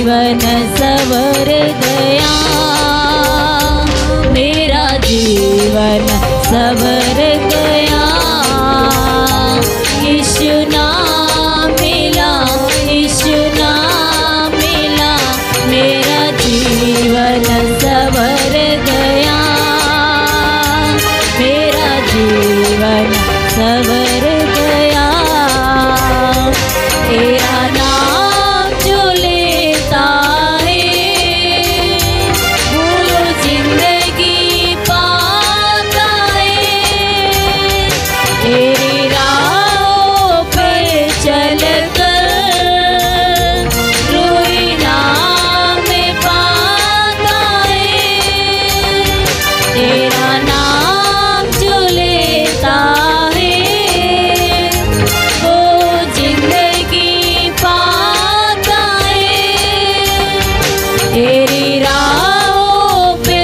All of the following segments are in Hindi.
जीवन सवर गया, मेरा जीवन सवर गया। यीशु नाम मिला, यीशु नाम मिला, मेरा जीवन सवर गया, मेरा जीवन सवर गया। तेरा नाम जो लेता है वो जिंदगी पाता है। तेरी राहों पे चलकर रोई नाम पाता है। तेरा नाम जो लेता तेरी राहों पे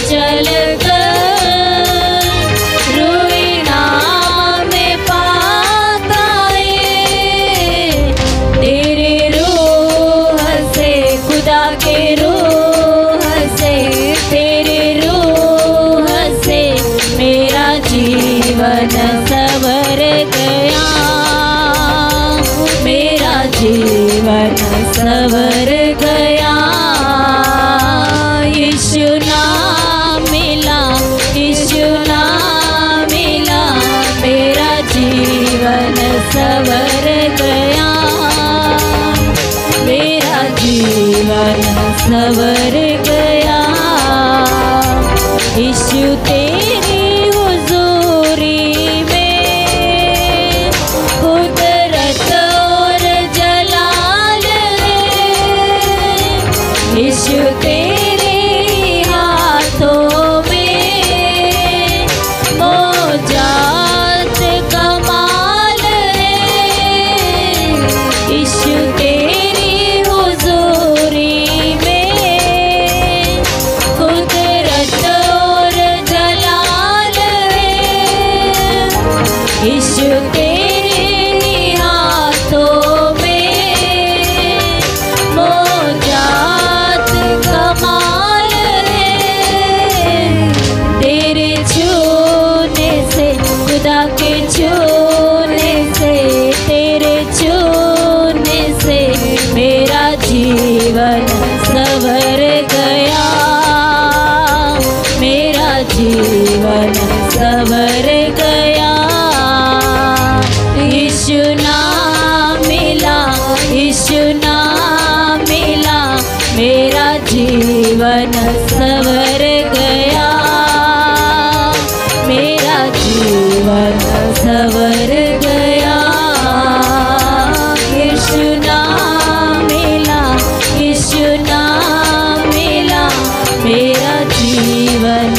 चलकर रोई नाम पाता है। तेरे रूह से खुदा के रूह से, तेरे रूह से मेरा जीवन सवर गया, मेरा जीवन सवर गया। यीशु नाम मिला, यीशु नाम मिला, मेरा जीवन सवर गया, मेरा जीवन सवर गया। यीशु तेरी हुजूरी में कुदरत और जलाल है। यीशु तेरे हाथों में मौजात कमाल है। यीशु तेरी हुजूरी में कुदरत और जलाल है। यीशु तेरे हाथों में मौजात कमाल है। तेरे छूने से, खुदा के छूने से, तेरे छूने से मेरा जीवन सवर गया, मेरा जीवन सवर गया। यीशु नाम मिला, यीशु नाम मिला, मेरा जीवन सवर गया, मेरा जीवन सवर गया। यीशु नाम मिला, यीशु नाम मिला, मेरा जीवन